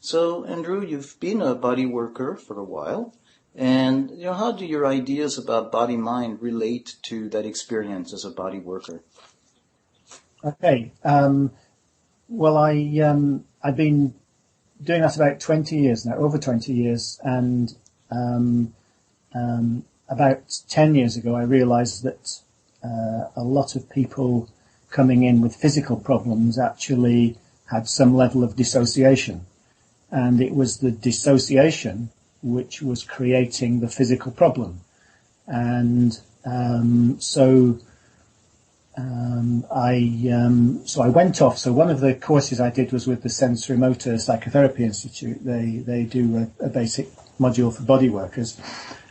So, Andrew, you've been a body worker for a while, and how do your ideas about body-mind relate to that experience as a body worker? Okay. Well, I've been doing that about 20 years now, over 20 years, and um, about 10 years ago, I realised that a lot of people coming in with physical problems actually had some level of dissociation, and it was the dissociation which was creating the physical problem. And so I went off. So one of the courses I did was with the Sensory Motor Psychotherapy Institute. They do a basic module for body workers,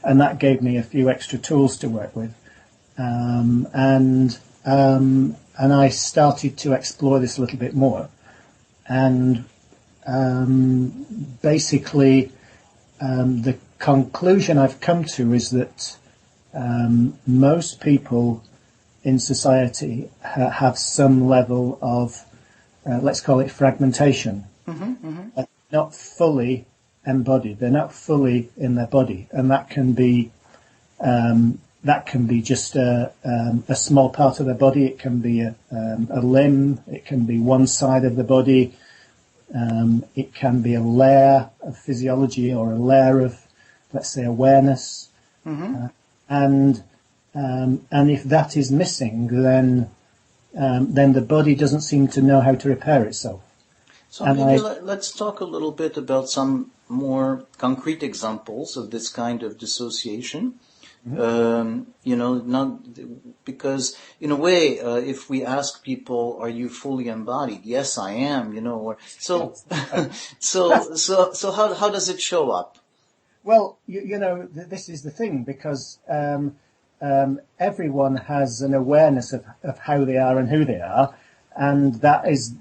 and that gave me a few extra tools to work with. And I started to explore this a little bit more. And basically, the conclusion I've come to is that most people in society have some level of, let's call it fragmentation. Not fully embodied. They're not fully in their body, and that can be just a small part of their body. It can be a limb. It can be one side of the body. It can be a layer of physiology or a layer of, let's say, awareness. And if that is missing, then the body doesn't seem to know how to repair itself. So maybe let's talk a little bit about some more concrete examples of this kind of dissociation. Not because in a way, if we ask people, "Are you fully embodied?" Yes, I am. Or so. So how does it show up? Well, this is the thing, because everyone has an awareness of how they are and who they are, and that is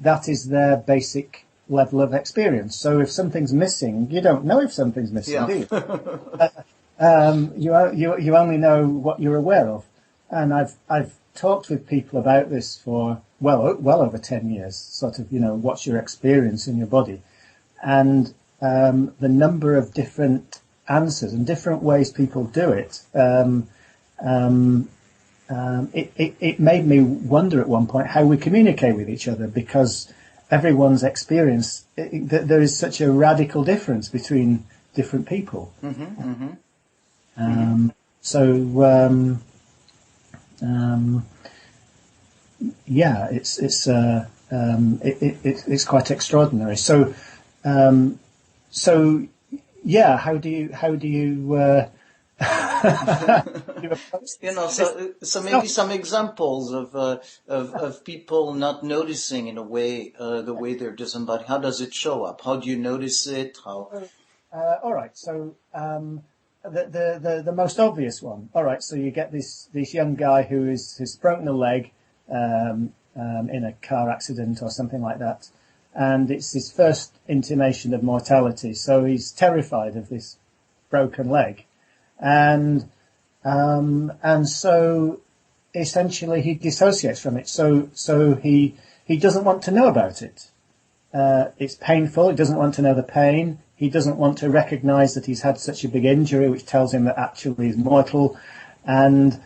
their basic level of experience. So if something's missing, you don't know if something's missing, do you? You only know what you're aware of. And I've talked with people about this for well over 10 years, sort of, what's your experience in your body, and the number of different answers and different ways people do it. It made me wonder at one point how we communicate with each other, because everyone's experience, there is such a radical difference between different people. It's quite extraordinary. So how do you so maybe some examples of people not noticing in a way the way they're disembodied. How does it show up? How do you notice it? How? All right. So the most obvious one. All right. So you get this young guy who's broken a leg in a car accident or something like that, and it's his first intimation of mortality. So he's terrified of this broken leg. And so essentially he dissociates from it. So he doesn't want to know about it. It's painful. He doesn't want to know the pain. He doesn't want to recognize that he's had such a big injury, which tells him that actually he's mortal. And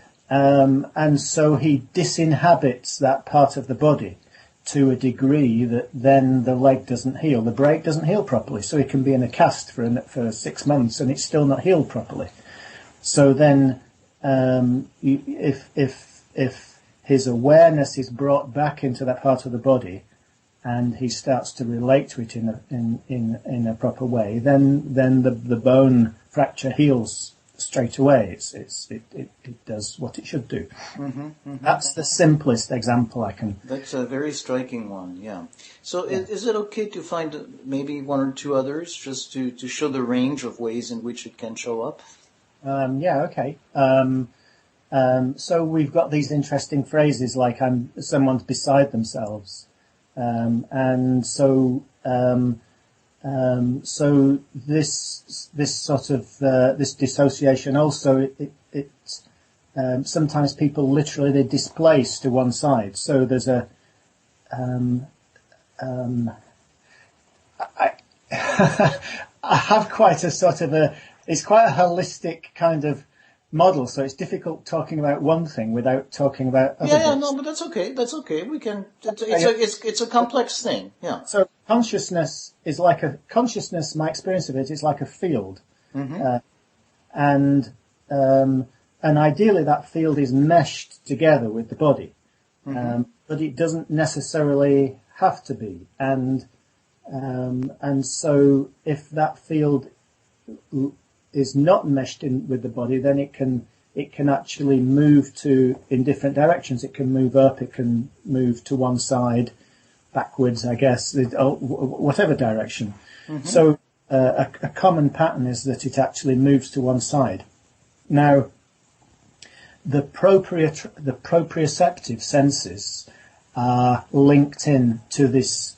so he disinhabits that part of the body to a degree that then the leg doesn't heal. The break doesn't heal properly. So he can be in a cast for 6 months and it's still not healed properly. So then, if his awareness is brought back into that part of the body, and he starts to relate to it in a proper way, then the bone fracture heals straight away. It does what it should do. That's the simplest example I can. That's a very striking one. Yeah. So is it okay to find maybe one or two others just to show the range of ways in which it can show up? Okay. So we've got these interesting phrases like someone's beside themselves. So this sort of, this dissociation also, it sometimes people literally, they displace to one side. So there's I have quite a sort of it's quite a holistic kind of model, so it's difficult talking about one thing without talking about other Yeah, bits. no, but that's okay. That's okay. We can. It's a complex thing. Yeah. So consciousness is like consciousness. My experience of it is like a field, and ideally that field is meshed together with the body, but it doesn't necessarily have to be. And so if that field is not meshed in with the body, then it can actually move in different directions. It can move up, it can move to one side, backwards, I guess, whatever direction. So a common pattern is that it actually moves to one side. Now, the proprioceptive senses are linked in to this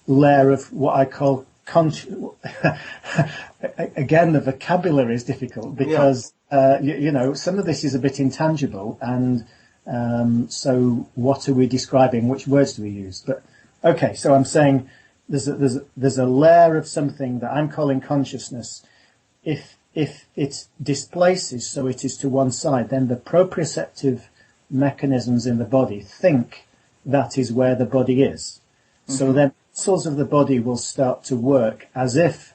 layer of what I call again, the vocabulary is difficult because some of this is a bit intangible, and so what are we describing? Which words do we use? But okay, so I'm saying there's a layer of something that I'm calling consciousness. If it displaces, so it is to one side, then the proprioceptive mechanisms in the body think that is where the body is. So then muscles of the body will start to work as if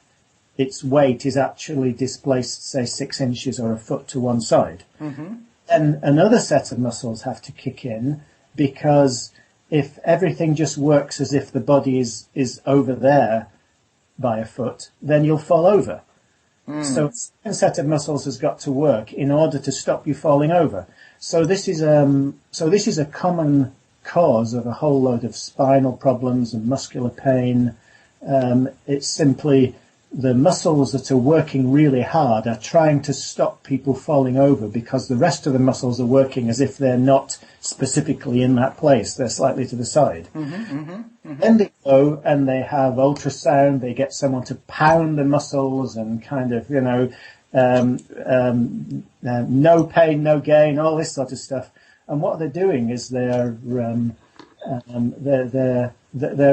its weight is actually displaced, say, 6 inches or a foot to one side. Then another set of muscles have to kick in, because if everything just works as if the body is over there by a foot, then you'll fall over. So a second set of muscles has got to work in order to stop you falling over. So this is a common cause of a whole load of spinal problems and muscular pain. It's simply the muscles that are working really hard are trying to stop people falling over, because the rest of the muscles are working as if they're not specifically in that place. They're slightly to the side. Then they go and they have ultrasound. They get someone to pound the muscles and kind of, no pain, no gain, all this sort of stuff. And what they're doing is they're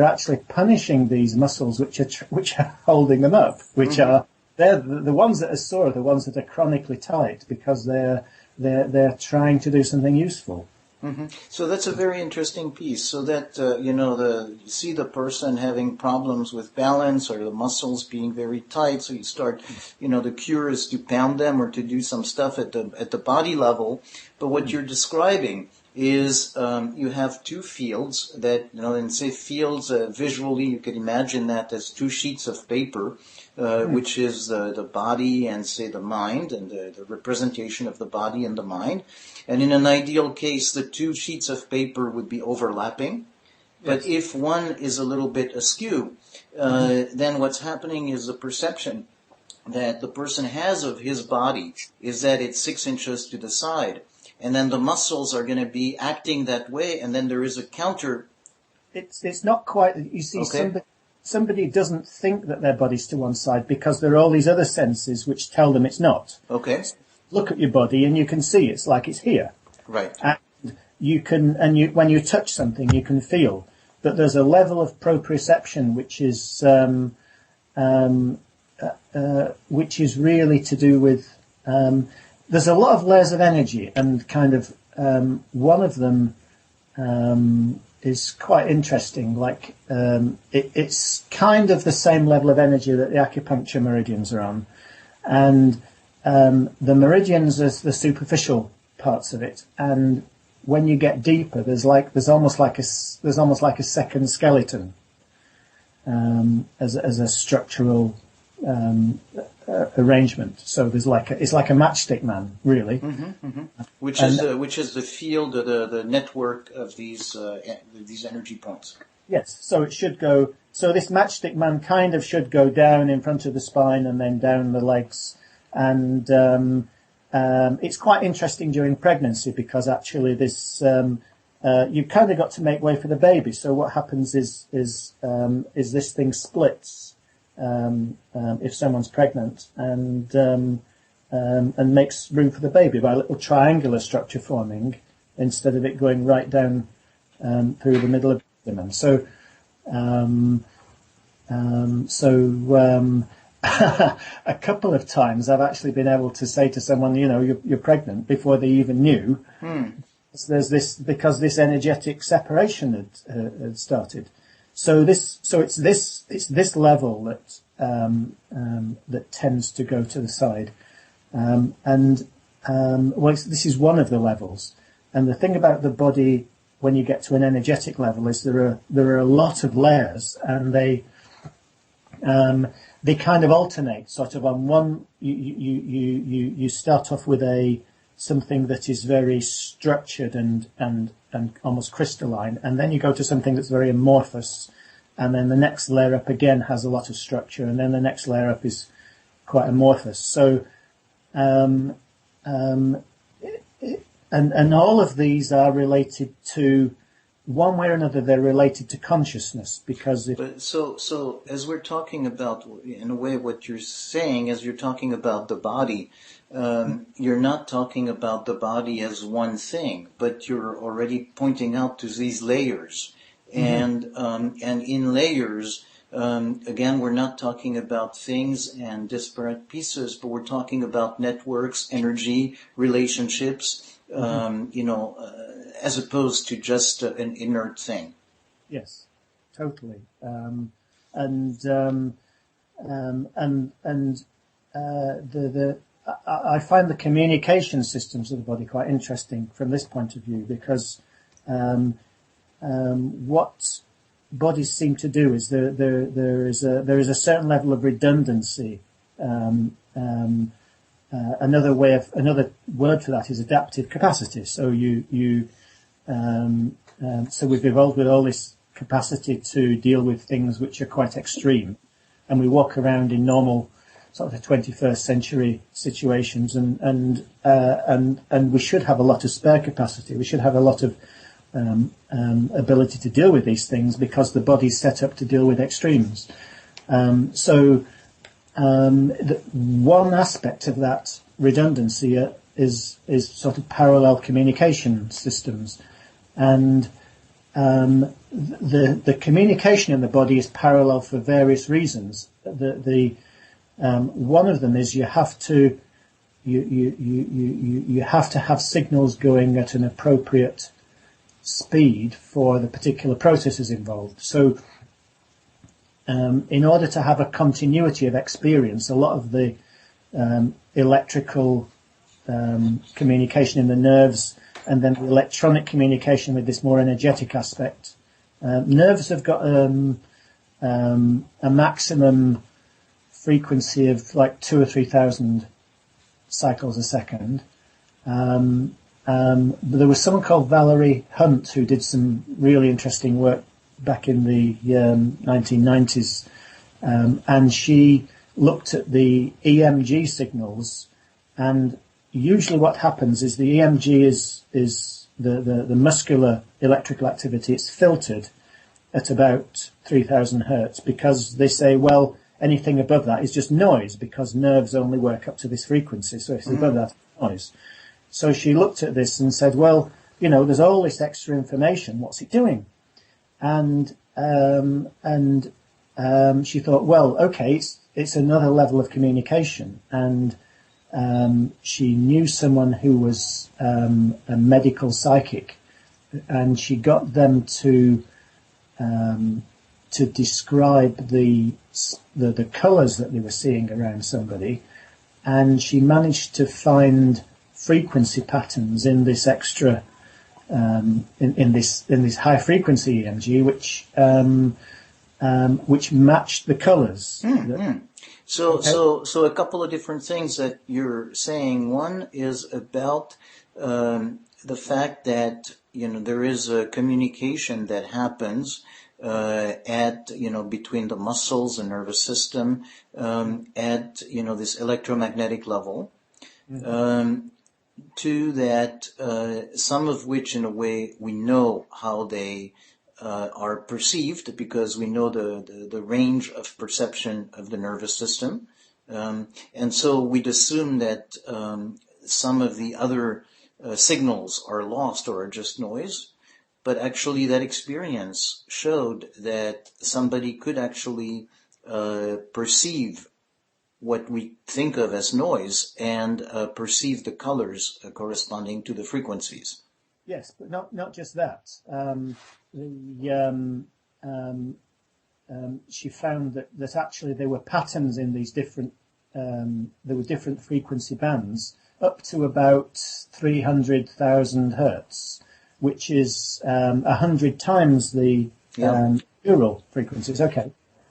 actually punishing these muscles which are holding them up, they're the ones that are sore, the ones that are chronically tight, because they're trying to do something useful. So that's a very interesting piece. So that you see the person having problems with balance or the muscles being very tight. So you start, the cure is to pound them or to do some stuff at the body level. But what you're describing is you have two fields that, and say fields visually, you could imagine that as two sheets of paper, which is the body and, say, the mind, and the representation of the body and the mind. And in an ideal case, the two sheets of paper would be overlapping. But if one is a little bit askew, then what's happening is the perception that the person has of his body is that it's 6 inches to the side. And then the muscles are going to be acting that way, and then there is a counter. It's not quite, you see, somebody doesn't think that their body's to one side because there are all these other senses which tell them it's not. Okay. Look at your body and you can see it's like it's here. Right. And when you touch something, you can feel that there's a level of proprioception which is really to do with, there's a lot of layers of energy, and kind of one of them is quite interesting. Like it's kind of the same level of energy that the acupuncture meridians are on, and the meridians are the superficial parts of it. And when you get deeper, there's almost like a second skeleton as a structural arrangement. So it's like a matchstick man, really. Which is the field, the network of these energy points. Yes. So it should go. So this matchstick man kind of should go down in front of the spine and then down the legs. And it's quite interesting during pregnancy, because actually this you've kind of got to make way for the baby. So what happens is this thing splits if someone's pregnant, and makes room for the baby by a little triangular structure forming, instead of it going right down through the middle of the abdomen. So A couple of times I've actually been able to say to someone, you're pregnant before they even knew. So there's this energetic separation had started. So it's this level that tends to go to the side, this is one of the levels. And the thing about the body when you get to an energetic level is there are a lot of layers, and they kind of alternate. Sort of on one, you start off with something that is very structured and almost crystalline, and then you go to something that's very amorphous, and then the next layer up again has a lot of structure, and then the next layer up is quite amorphous. So, and all of these are related to, one way or another, they're related to consciousness, because so as we're talking about, in a way, what you're saying as you're talking about the body, you're not talking about the body as one thing, but you're already pointing out to these layers, and in layers, again, we're not talking about things and disparate pieces, but we're talking about networks, energy, relationships, as opposed to just an inert thing. Yes, totally. I find the communication systems of the body quite interesting from this point of view, because what bodies seem to do is there is a certain level of redundancy. Another word for that is adaptive capacity. So so we've evolved with all this capacity to deal with things which are quite extreme, and we walk around in normal sort of 21st century situations, and we should have a lot of spare capacity. We should have a lot of ability to deal with these things, because the body's set up to deal with extremes. One aspect of that redundancy is sort of parallel communication systems, and the communication in the body is parallel for various reasons. One of them is you have to have signals going at an appropriate speed for the particular processes involved. So in order to have a continuity of experience, a lot of the electrical communication in the nerves, and then the electronic communication with this more energetic aspect. Nerves have got a maximum frequency of like 2,000 or 3,000 cycles a second. There was someone called Valerie Hunt who did some really interesting work back in the 1990s, and she looked at the EMG signals, and usually what happens is the EMG is the muscular electrical activity. It's filtered at about 3,000 hertz, because they say, well, anything above that is just noise, because nerves only work up to this frequency, so if it's above that, it's noise. So she looked at this and said, well, there's all this extra information, what's it doing? And she thought, well, okay, it's another level of communication. And she knew someone who was a medical psychic, and she got them to describe the colours that they were seeing around somebody, and she managed to find frequency patterns in this extra in this high frequency EMG, which matched the colours. So a couple of different things that you're saying. One is about the fact that there is a communication that happens between the muscles and nervous system at this electromagnetic level. To that, some of which, in a way, we know how they are perceived, because we know the range of perception of the nervous system, and so we'd assume that some of the other signals are lost or are just noise. But actually, that experience showed that somebody could actually perceive what we think of as noise and perceive the colors corresponding to the frequencies. Yes, but not just that. She found that actually there were patterns in these different there were different frequency bands up to about 300,000 hertz, which is 100 times the neural frequencies. Okay.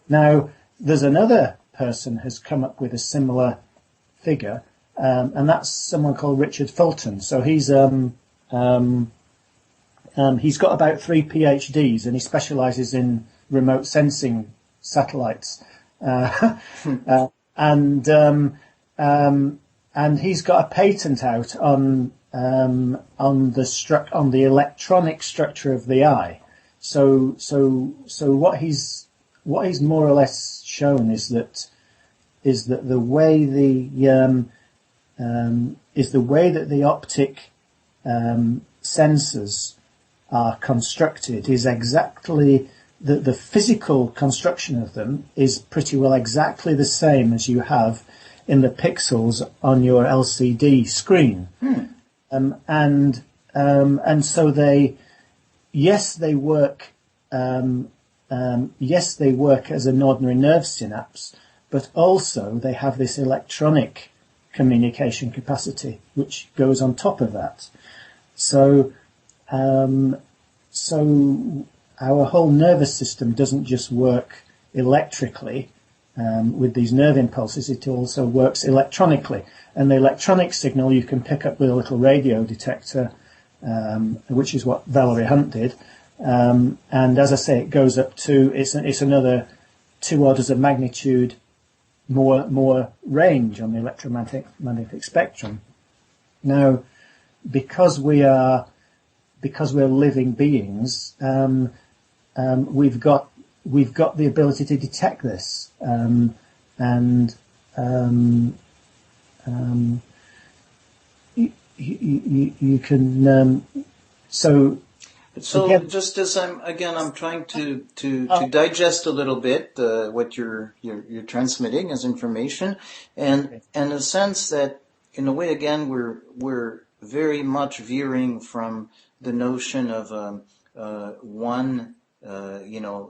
Now, there's another person who's come up with a similar figure, and that's someone called Richard Fulton. So he's got about 3 PhDs, and he specialises in remote sensing satellites. And he's got a patent out on the electronic structure of the eye. So what he's more or less shown is that the way that the optic sensors are constructed is exactly the physical construction of them is pretty well exactly the same as you have in the pixels on your LCD screen. And so they work as an ordinary nerve synapse, but also they have this electronic communication capacity which goes on top of that. So our whole nervous system doesn't just work electrically with these nerve impulses, it also works electronically. And the electronic signal you can pick up with a little radio detector, which is what Valerie Hunt did. And as I say, it goes up to, it's another 2 orders of magnitude more range on the electromagnetic spectrum. Now, because we're living beings, we've got the ability to detect this, you can. So again, just as I'm trying to digest a little bit what you're transmitting as information, and a sense that in a way again we're very much veering from the notion of one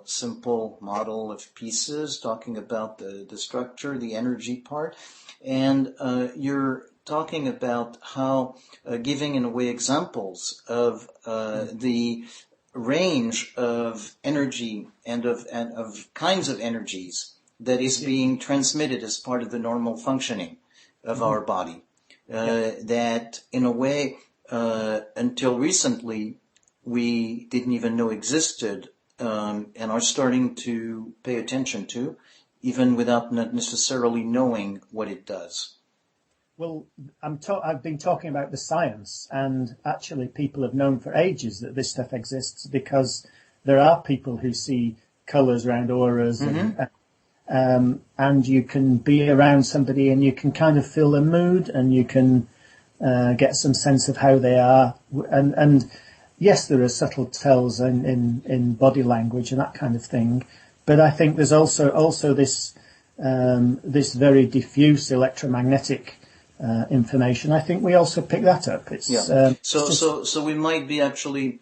simple model of pieces, talking about the structure, the energy part, and you're talking about how giving in a way examples of the range of energy and of kinds of energies that is being transmitted as part of the normal functioning of our body. That in a way until recently we didn't even know existed, and are starting to pay attention to, even without not necessarily knowing what it does. Well, I've been talking about the science, and actually people have known for ages that this stuff exists, because there are people who see colours around auras, and you can be around somebody and you can kind of feel their mood, and you can get some sense of how they are, and yes, there are subtle tells in body language and that kind of thing, but I think there's also this very diffuse electromagnetic information. I think we also pick that up. So we might be actually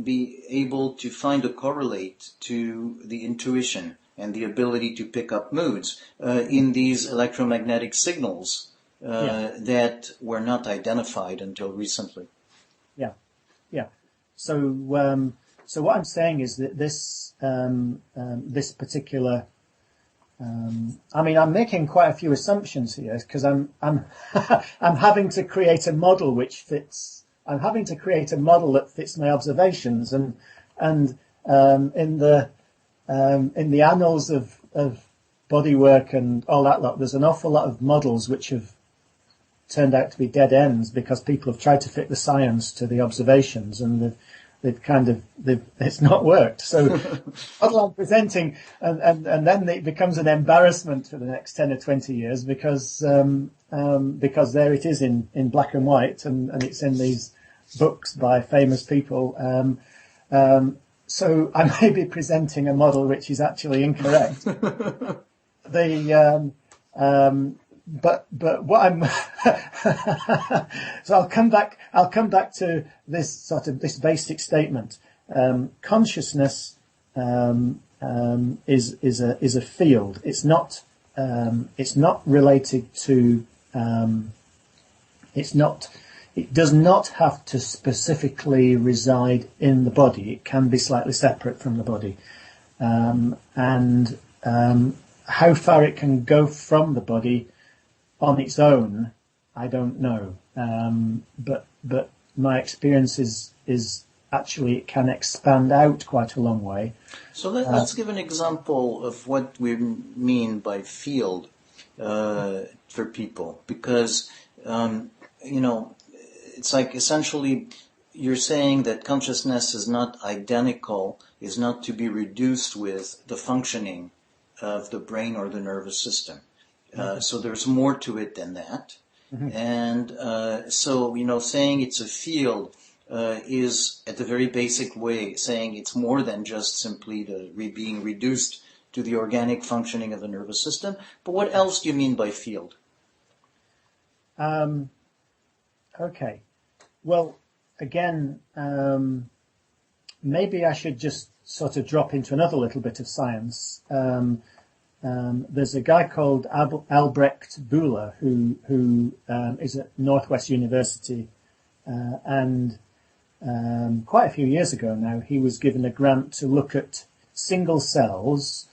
be able to find a correlate to the intuition and the ability to pick up moods in these electromagnetic signals that were not identified until recently. Yeah. So what I'm saying is that this particular, I'm making quite a few assumptions here, because I'm I'm having to create a model which fits. I'm having to create a model that fits my observations, and in the annals of bodywork and all that lot, there's an awful lot of models which have turned out to be dead ends, because people have tried to fit the science to the observations, and it's not worked. So the model I'm presenting, and then it becomes an embarrassment for the next 10 or 20 years, because there it is in black and white, and it's in these books by famous people. So I may be presenting a model which is actually incorrect. The but what I'm so I'll come back to this basic statement. Consciousness is a field. It's not related to it does not have to specifically reside in the body. It can be slightly separate from the body, and how far it can go from the body on its own, I don't know. But my experience is actually it can expand out quite a long way. So let's give an example of what we mean by field for people, because it's like essentially you're saying that consciousness is not identical, is not to be reduced with the functioning of the brain or the nervous system. So there's more to it than that. Mm-hmm. And so saying it's a field is, at the very basic way, saying it's more than just simply being reduced to the organic functioning of the nervous system. But what else do you mean by field? Okay. Well, again, maybe I should just sort of drop into another little bit of science. There's a guy called Albrecht Bühler who is at Northwest University, and quite a few years ago now, he was given a grant to look at single cells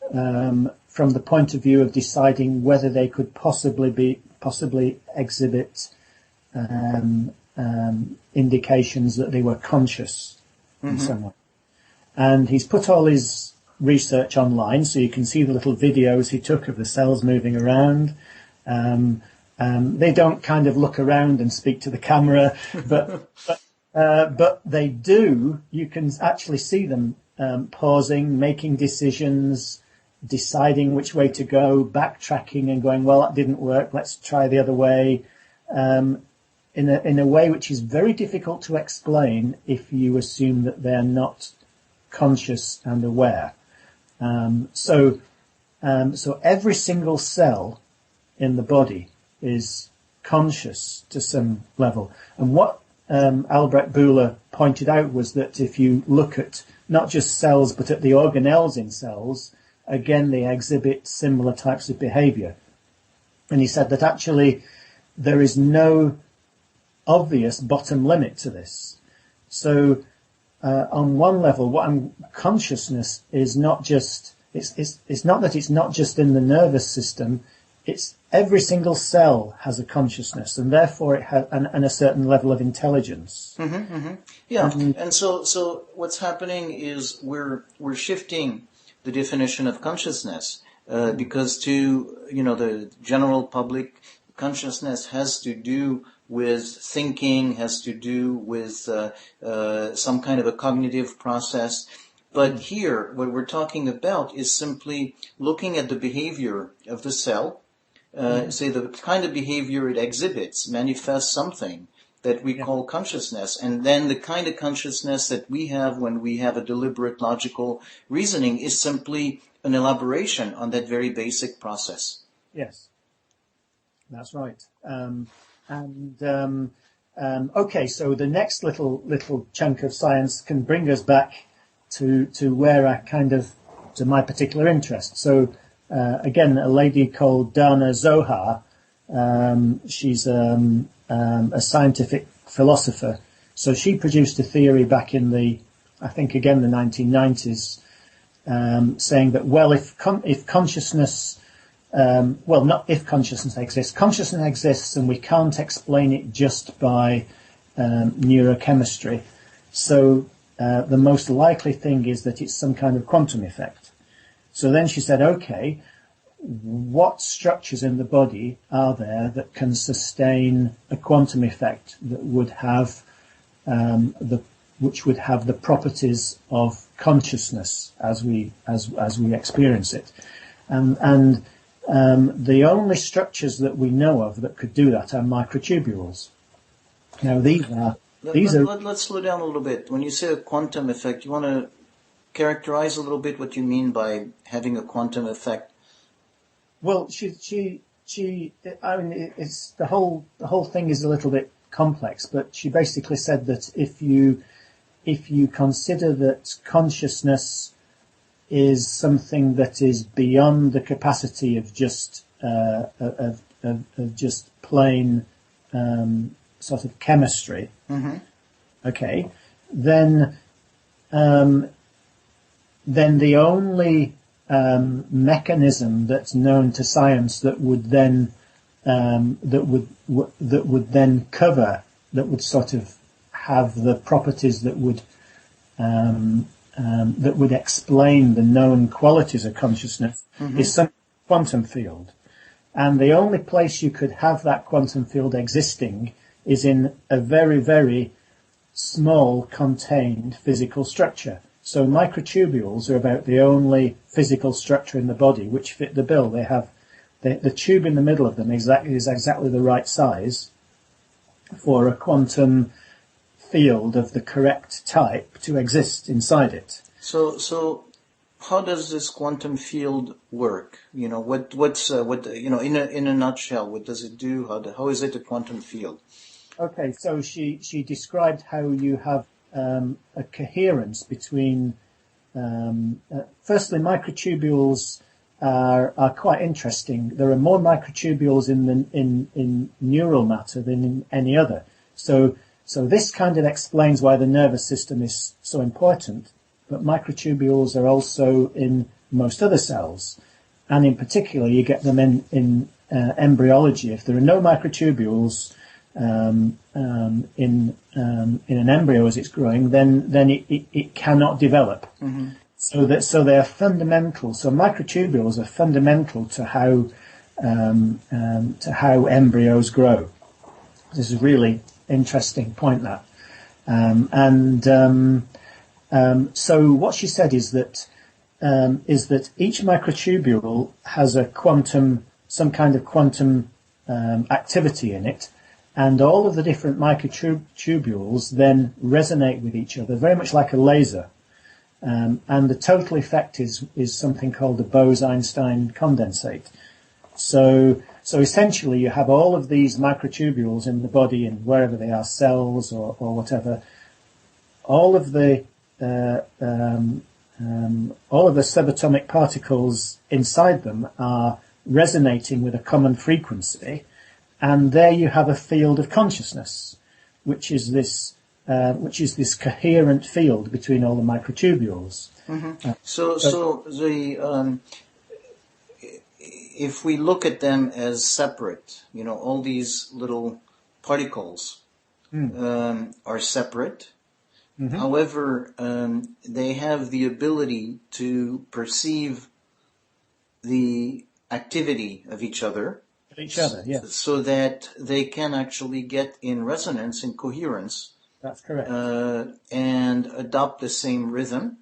from the point of view of deciding whether they could possibly exhibit indications that they were conscious in some way. And he's put all his research online, so you can see the little videos he took of the cells moving around. They don't kind of look around and speak to the camera, but they do. You can actually see them pausing, making decisions, deciding which way to go, backtracking and going, well, that didn't work, let's try the other way, in a way which is very difficult to explain if you assume that they're not conscious and aware. So every single cell in the body is conscious to some level. And what Albrecht Bühler pointed out was that if you look at not just cells but at the organelles in cells, again they exhibit similar types of behavior. And he said that actually there is no obvious bottom limit to this. So on one level, consciousness is not just, it's not that it's not just in the nervous system, it's every single cell has a consciousness, and therefore it has and a certain level of intelligence. Mm-hmm, mm-hmm. Yeah, and so what's happening is we're shifting the definition of consciousness because to the general public, consciousness has to do with thinking, has to do with some kind of a cognitive process. But here, what we're talking about is simply looking at the behavior of the cell, say the kind of behavior it exhibits, manifests something that we call consciousness, and then the kind of consciousness that we have when we have a deliberate logical reasoning is simply an elaboration on that very basic process. Yes, that's right. Okay, so the next little chunk of science can bring us back to where I to my particular interest. So again, a lady called Dana Zohar, she's a scientific philosopher. So she produced a theory back in the 1990s, saying that, well, if consciousness consciousness exists and we can't explain it just by neurochemistry. So the most likely thing is that it's some kind of quantum effect. So then she said, okay, what structures in the body are there that can sustain a quantum effect that would have which would have the properties of consciousness as we experience it, and the only structures that we know of that could do that are microtubules. Now, let's slow down a little bit. When you say a quantum effect, you want to characterize a little bit what you mean by having a quantum effect? Well, I mean, it's the whole thing is a little bit complex, but she basically said that if you consider that consciousness is something that is beyond the capacity of just just plain sort of chemistry, okay, then the only mechanism that's known to science that would then cover, that would sort of have the properties that would explain the known qualities of consciousness is some quantum field. And the only place you could have that quantum field existing is in a very, very small contained physical structure. So microtubules are about the only physical structure in the body which fit the bill. They have the tube in the middle of them is exactly the right size for a quantum field of the correct type to exist inside it. So how does this quantum field work? You know, what's in a nutshell, what does it do? How is it a quantum field? Okay, so she described how you have a coherence between, firstly, microtubules are quite interesting. There are more microtubules in neural matter than in any other. So this kind of explains why the nervous system is so important. But microtubules are also in most other cells, and in particular, you get them in embryology. If there are no microtubules in an embryo as it's growing, then it cannot develop. So they are fundamental. So microtubules are fundamental to how embryos grow. This is a really interesting point, that. So what she said is that each microtubule has some kind of quantum activity in it, and all of the different microtubules then resonate with each other, very much like a laser. And the total effect is something called the Bose-Einstein condensate. So essentially you have all of these microtubules in the body, and wherever they are, cells or whatever, all of the subatomic particles inside them are resonating with a common frequency, and there you have a field of consciousness, which is this coherent field between all the microtubules. So if we look at them as separate, you know, all these little particles are separate. However, they have the ability to perceive the activity of each other. Yes. So that they can actually get in resonance, in coherence. That's correct. And adopt the same rhythm.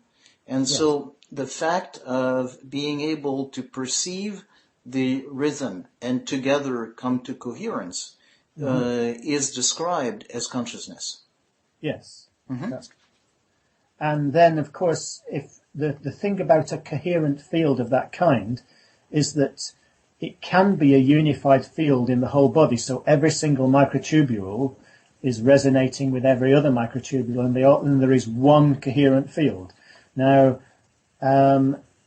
And so the fact of being able to perceive the rhythm and together come to coherence is described as consciousness. Yes. That's, and then, of course, if the thing about a coherent field of that kind is that it can be a unified field in the whole body. So every single microtubule is resonating with every other microtubule, and there is one coherent field. Now,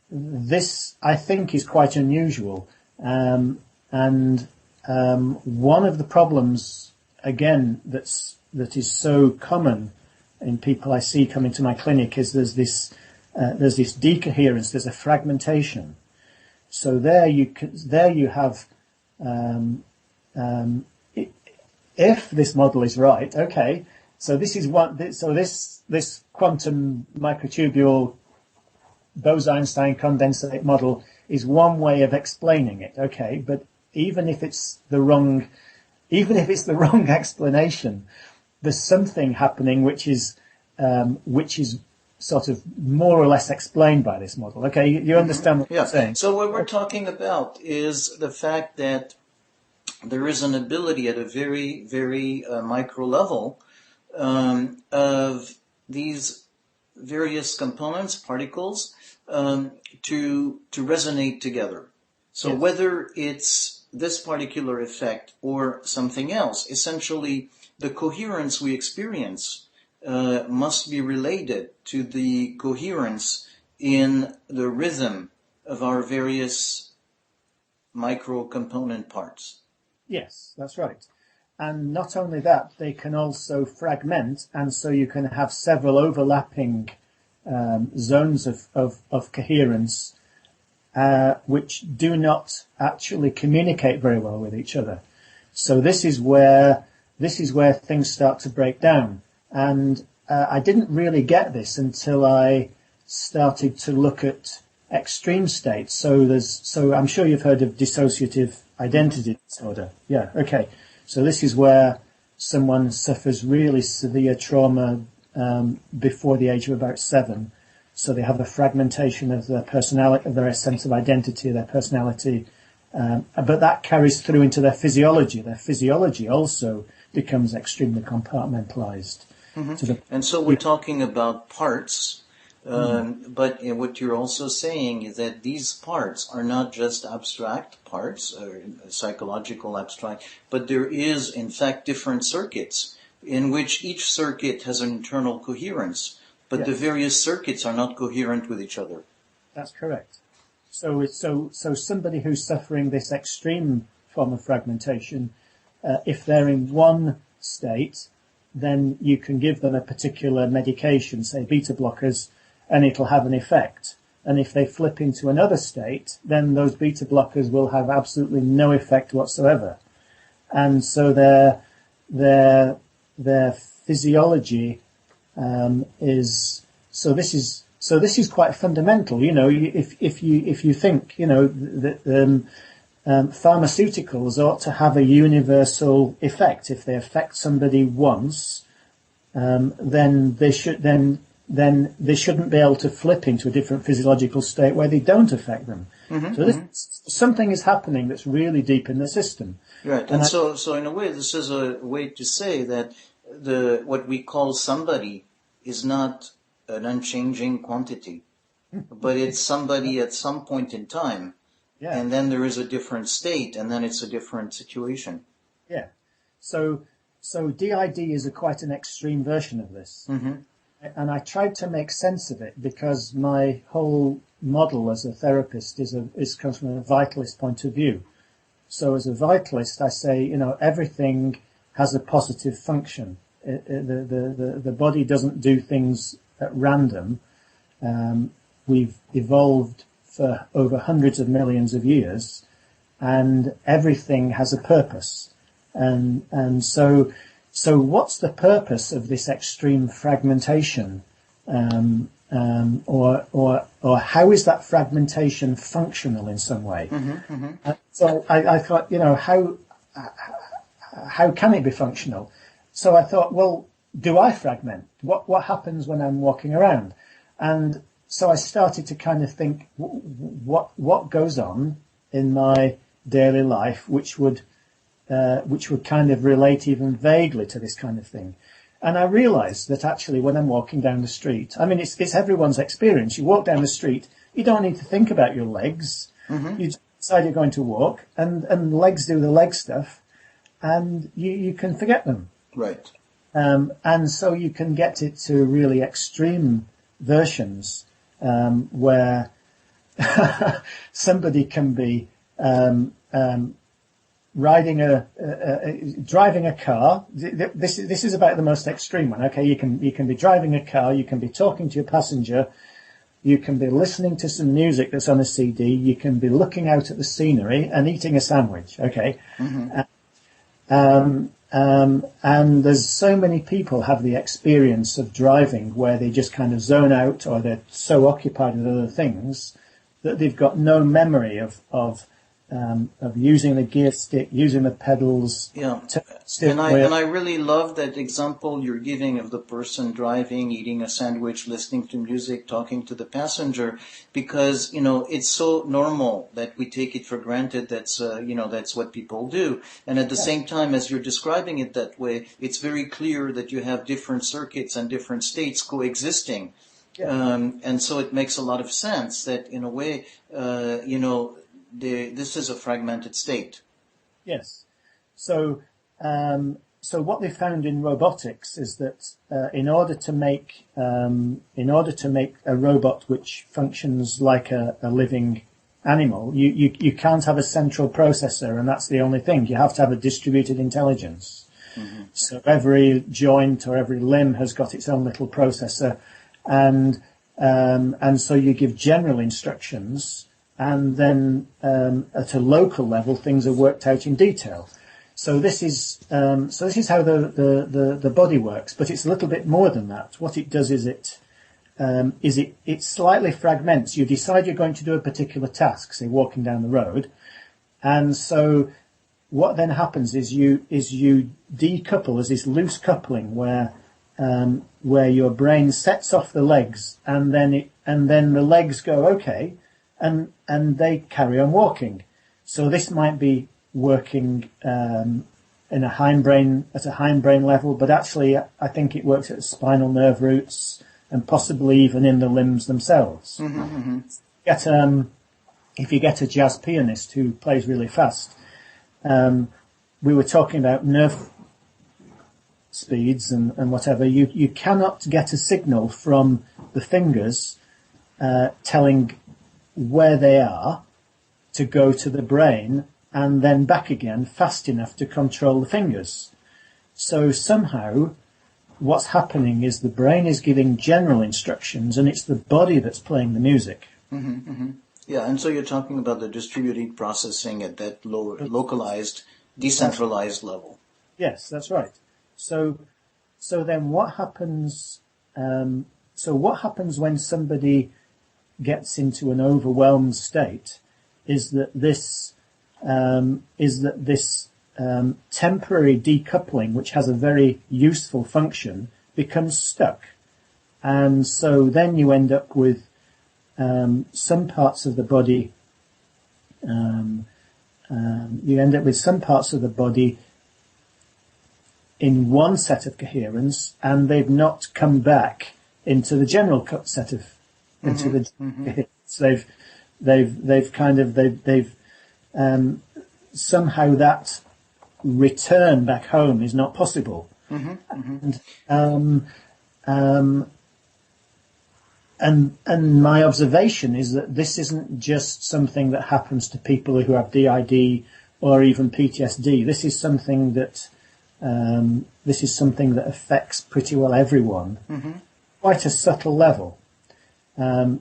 this, I think, is quite unusual. And one of the problems, again, that is so common in people I see coming to my clinic is there's this decoherence, there's a fragmentation. So there you have, if this model is right, okay, so this is this quantum microtubule Bose-Einstein condensate model is one way of explaining it, okay, but even if it's the wrong explanation, there's something happening which is sort of more or less explained by this model. Okay, you understand what I'm saying? So what we're talking about is the fact that there is an ability at a very, very micro level of these various components, particles, to resonate together. So Yes. whether it's this particular effect or something else, essentially the coherence we experience must be related to the coherence in the rhythm of our various micro component parts. Yes, that's right. And not only that, they can also fragment, and so you can have several overlapping zones of coherence which do not actually communicate very well with each other. So this is where things start to break down. And I didn't really get this until I started to look at extreme states. So I'm sure you've heard of dissociative identity disorder. Yeah, okay. So this is where someone suffers really severe trauma before the age of about 7. So they have a fragmentation of their personality, of their sense of identity, their personality, but that carries through into their physiology. Their physiology also becomes extremely compartmentalized. Mm-hmm. And so we're talking about parts, but what you're also saying is that these parts are not just abstract parts, or psychological abstract, but there is, in fact, different circuits in which each circuit has an internal coherence, but Yes. the various circuits are not coherent with each other. That's correct. So somebody who's suffering this extreme form of fragmentation, if they're in one state, then you can give them a particular medication, say beta blockers, and it'll have an effect. And if they flip into another state, then those beta blockers will have absolutely no effect whatsoever. And so their physiology is so. This is quite fundamental. You know, if you think, you know, that pharmaceuticals ought to have a universal effect. If they affect somebody once, then they shouldn't be able to flip into a different physiological state where they don't affect them. Mm-hmm, something is happening that's really deep in the system. Right, and so in a way, this is a way to say that what we call somebody is not an unchanging quantity, but it's somebody at some point in time, yeah. And then there is a different state, and then it's a different situation. Yeah. So DID is quite an extreme version of this. Mm-hmm. And I tried to make sense of it because my whole model as a therapist comes from a vitalist point of view. So as a vitalist, I say, you know, everything has a positive function. The body doesn't do things at random. We've evolved for over hundreds of millions of years, and everything has a purpose. And so what's the purpose of this extreme fragmentation? Or how is that fragmentation functional in some way? Mm-hmm, mm-hmm. So I thought, you know, how can it be functional? So I thought, well, do I fragment? What happens when I'm walking around? And so I started to kind of think, what goes on in my daily life, which would kind of relate even vaguely to this kind of thing. And I realized that actually when I'm walking down the street, I mean, it's everyone's experience. You walk down the street, you don't need to think about your legs. Mm-hmm. You decide you're going to walk, and legs do the leg stuff, and you can forget them. Right. And so you can get it to really extreme versions, where somebody can be driving a car. This is about the most extreme one. Okay, you can be driving a car, you can be talking to your passenger, you can be listening to some music that's on a CD, you can be looking out at the scenery and eating a sandwich. Okay, mm-hmm. And there's so many people have the experience of driving where they just kind of zone out, or they're so occupied with other things that they've got no memory of using the gear stick, using the pedals. Yeah, and I really love that example you're giving of the person driving, eating a sandwich, listening to music, talking to the passenger, because, you know, it's so normal that we take it for granted. That's what people do. And at the same time, as you're describing it that way, it's very clear that you have different circuits and different states coexisting. Yeah. And so it makes a lot of sense that in a way, this is a fragmented state. Yes. So, so what they found in robotics is that in order to make a robot which functions like a living animal, you can't have a central processor, and that's the only thing. You have to have a distributed intelligence. Mm-hmm. So every joint or every limb has got its own little processor, and so you give general instructions, and then at a local level things are worked out in detail. So this is how the body works, but it's a little bit more than that. What it does is it slightly fragments. You decide you're going to do a particular task, say walking down the road, and so what then happens is you decouple. There's this loose coupling where your brain sets off the legs, and then the legs go okay, and they carry on walking. So this might be working in a hindbrain level, but actually I think it works at the spinal nerve roots and possibly even in the limbs themselves. Mm-hmm, mm-hmm. If you get a jazz pianist who plays really fast, we were talking about nerve speeds and whatever. You cannot get a signal from the fingers telling where they are to go to the brain and then back again fast enough to control the fingers. So somehow what's happening is the brain is giving general instructions and it's the body that's playing the music. Mm-hmm, mm-hmm. Yeah, and so you're talking about the distributed processing at that lower, localized, decentralized level. Yes, that's right. So then what happens? What happens when somebody gets into an overwhelmed state? Is that this temporary decoupling, which has a very useful function, becomes stuck, and so then you end up with some parts of the body. You end up with some parts of the body in one set of coherence, and they've not come back into the general set of into the coherence. They've somehow that return back home is not possible. And my observation is that this isn't just something that happens to people who have DID or even PTSD. This is something that affects pretty well everyone, quite a subtle level.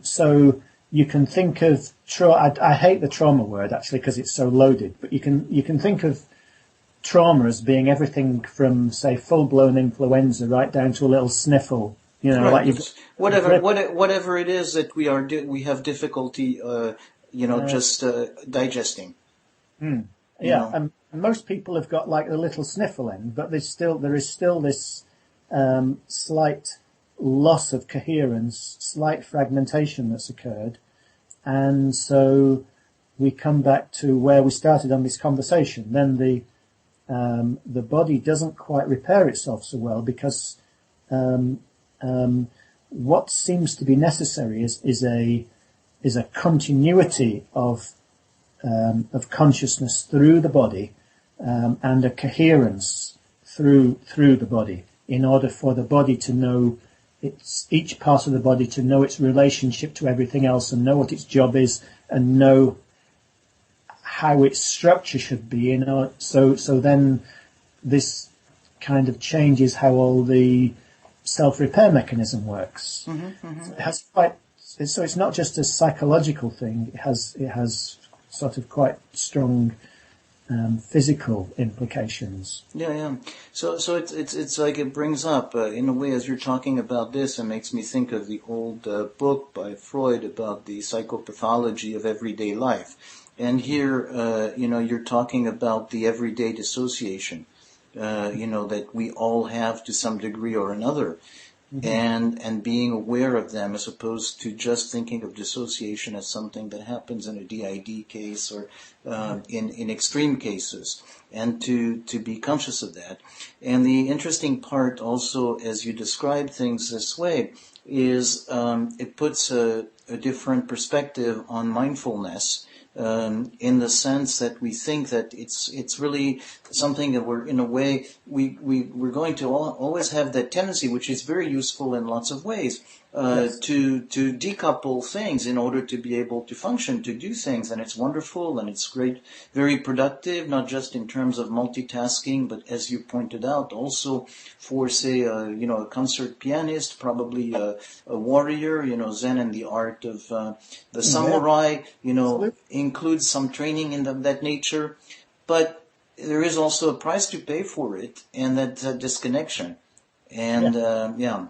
So you can think of I hate the trauma word actually because it's so loaded, but you can think of trauma as being everything from, say, full-blown influenza right down to a little sniffle. You know, right. like whatever it is that we have difficulty, just digesting. Yeah, and most people have got like a little sniffle end, but there is still this slight loss of coherence, slight fragmentation that's occurred, and so we come back to where we started on this conversation. Then the body doesn't quite repair itself so well because what seems to be necessary is a continuity of consciousness through the body and a coherence through the body in order for the body to know each part of the body to know its relationship to everything else and know what its job is and know how its structure should be. So then this kind of changes how all the self-repair mechanism works. So it's not just a psychological thing. It has sort of quite strong physical implications. Yeah. So it's like it brings up in a way, as you're talking about this, it makes me think of the old book by Freud about the psychopathology of everyday life. And here, you're talking about the everyday dissociation, that we all have to some degree or another. and being aware of them, as opposed to just thinking of dissociation as something that happens in a DID case or in extreme cases, and to be conscious of that. And the interesting part also, as you describe things this way, is it puts a different perspective on mindfulness, in the sense that we think that it's really something that we're, in a way, we're going to always have that tendency, which is very useful in lots of ways, Yes. to decouple things in order to be able to function, to do things. And it's wonderful and it's great, very productive, not just in terms of multitasking, but as you pointed out, also for, say, a concert pianist, probably a warrior, Zen and the art of the samurai, Absolutely. includes some training in that nature. But there is also a price to pay for it, and that disconnection. And, yeah.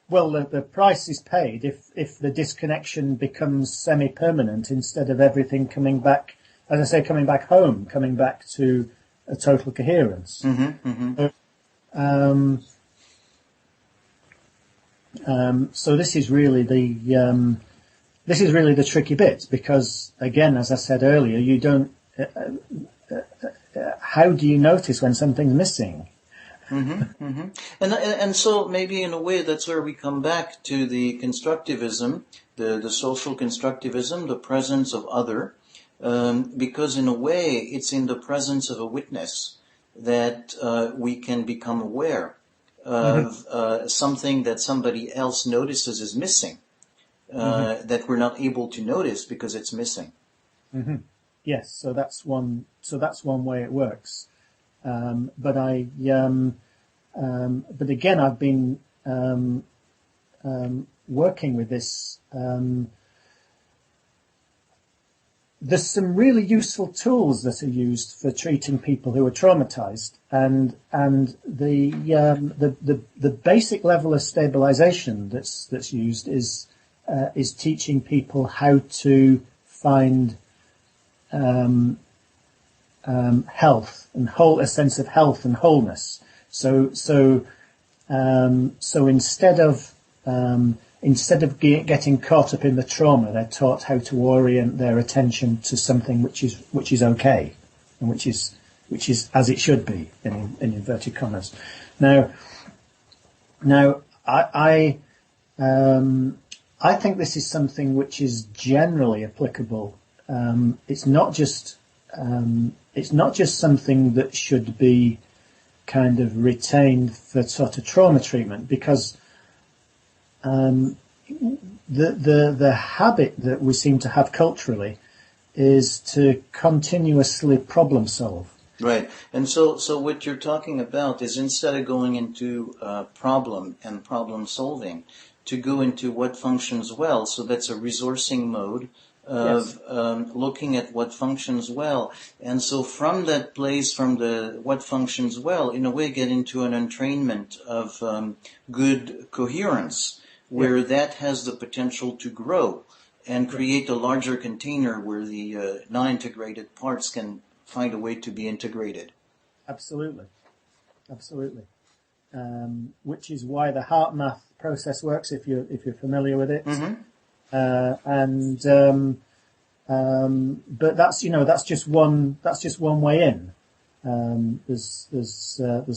Well, the price is paid if the disconnection becomes semi-permanent instead of everything coming back, as I say, coming back home, coming back to a total coherence. So this is really the tricky bit, because again, as I said earlier, you don't. How do you notice when something's missing? And so maybe in a way that's where we come back to the constructivism, the social constructivism, the presence of other, because in a way it's in the presence of a witness that we can become aware of something that somebody else notices is missing, that we're not able to notice because it's missing. Yes, so that's one way it works. But again, I've been working with this. There's some really useful tools that are used for treating people who are traumatized, and the basic level of stabilization that's used is teaching people how to find health and a sense of health and wholeness. So instead of getting caught up in the trauma, they're taught how to orient their attention to something which is okay, and which is as it should be, in inverted commas. Now I think this is something which is generally applicable. It's not just something that should be kind of retained for sort of trauma treatment, because the habit that we seem to have culturally is to continuously problem solve. Right. And so what you're talking about is, instead of going into problem and problem solving, to go into what functions well. So that's a resourcing mode of looking at what functions well. And so from that place, from the what functions well, in a way get into an entrainment of good coherence, where that has the potential to grow and create a larger container where the non-integrated parts can find a way to be integrated. Absolutely. Which is why the heart math process works, if you're familiar with it. But that's just one way in. There's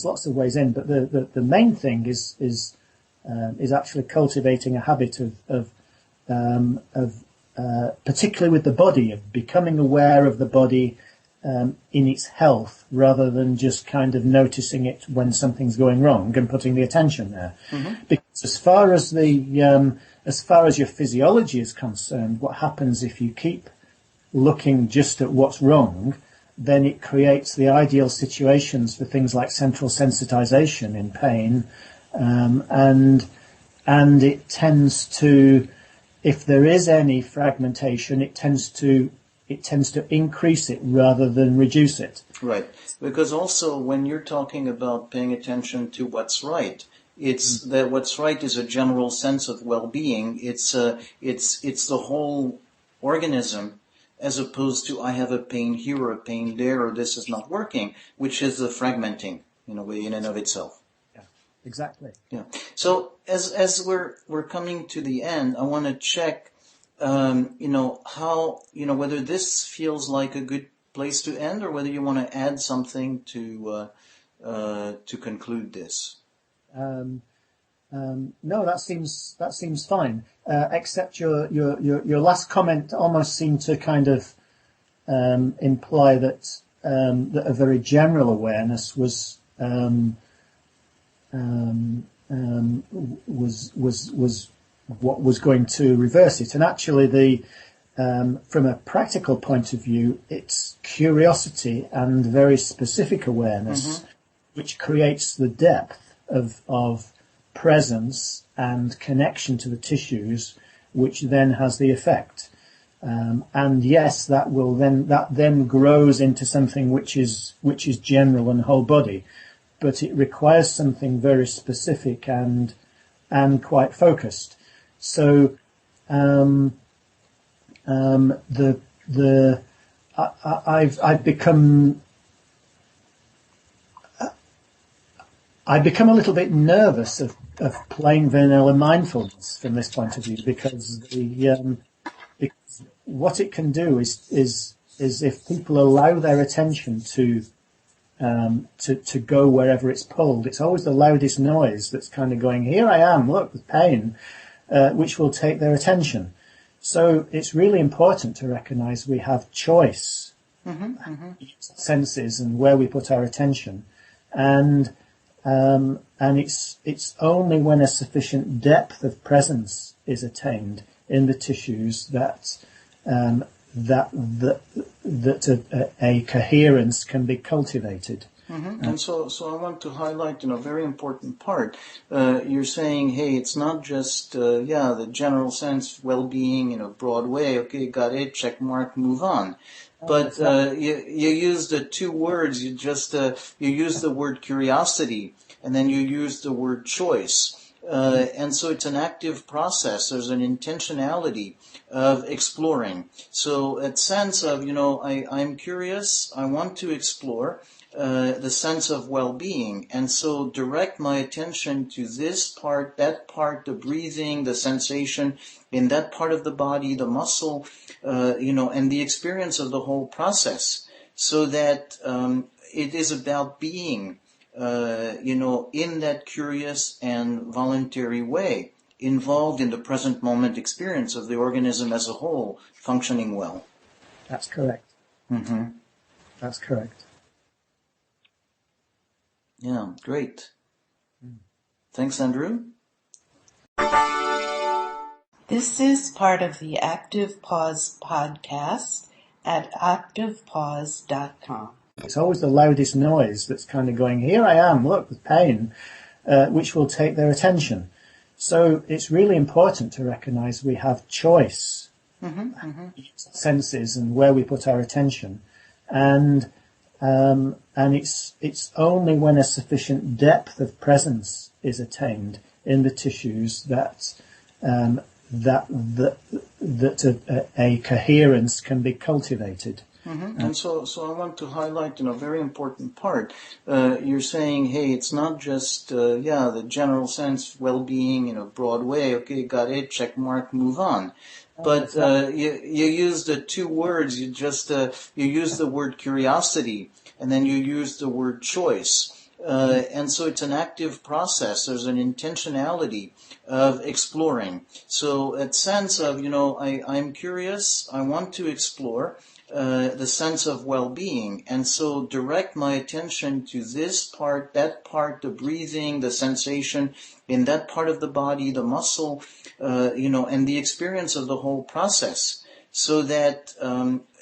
lots of ways in, but the main thing is actually cultivating a habit of particularly with the body, of becoming aware of the body in its health, rather than just kind of noticing it when something's going wrong and putting the attention there. Because as far as your physiology is concerned, what happens if you keep looking just at what's wrong, then it creates the ideal situations for things like central sensitization in pain, and it tends to, if there is any fragmentation, it tends to increase it rather than reduce it. Right. Because also, when you're talking about paying attention to what's right, it's that what's right is a general sense of well-being. It's the whole organism, as opposed to I have a pain here or a pain there, or this is not working, which is the fragmenting in a way, in and of itself. Exactly. Yeah. So as we're coming to the end, I want to check, how, whether this feels like a good place to end, or whether you want to add something to conclude this. No, that seems fine. Except your last comment almost seemed to kind of imply that that a very general awareness was what was going to reverse it. And actually, from a practical point of view, it's curiosity and very specific awareness which creates the depth of presence and connection to the tissues, which then has the effect. And yes, that then grows into something which is general and whole body, but it requires something very specific and quite focused. So I've become a little bit nervous of plain vanilla mindfulness from this point of view, because because what it can do is if people allow their attention to go wherever it's pulled, it's always the loudest noise that's kind of going, here I am, look, with pain, which will take their attention. So it's really important to recognize we have choice, senses and where we put our attention. And it's only when a sufficient depth of presence is attained in the tissues that a coherence can be cultivated. And so I want to highlight, a very important part. You're saying, hey, it's not just, the general sense, well-being, broad way. Okay, got it, check mark, move on. But you used the two words. You used the word curiosity, and then you used the word choice. And so it's an active process. There's an intentionality of exploring. So a sense of, I'm curious, I want to explore, the sense of well-being. And so direct my attention to this part, that part, the breathing, the sensation in that part of the body, the muscle, and the experience of the whole process, so that it is about being, in that curious and voluntary way, involved in the present moment experience of the organism as a whole, functioning well. That's correct. That's correct. Yeah, great. Thanks, Andrew. This is part of the Active Pause podcast at activepause.com. It's always the loudest noise that's kind of going, here I am, look, with pain, which will take their attention. So it's really important to recognize we have choice, senses and where we put our attention. And it's only when a sufficient depth of presence is attained in the tissues that a coherence can be cultivated. And so I want to highlight, a very important part. You're saying, hey, it's not just, the general sense, well-being, broad way. Okay, got it, check mark, move on. But you used the two words. You used the word curiosity, and then you used the word choice. And so it's an active process. There's an intentionality of exploring. So a sense of, I'm curious, I want to explore, the sense of well-being. And so direct my attention to this part, that part, the breathing, the sensation in that part of the body, the muscle, and the experience of the whole process, so that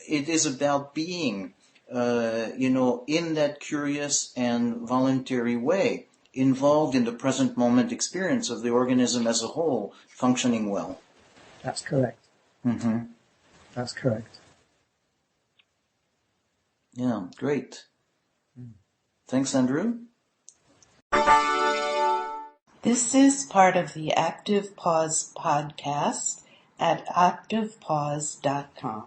it is about being, in that curious and voluntary way, involved in the present moment experience of the organism as a whole, functioning well. That's correct. That's correct. Yeah, great. Thanks, Andrew. This is part of the Active Pause podcast at activepause.com.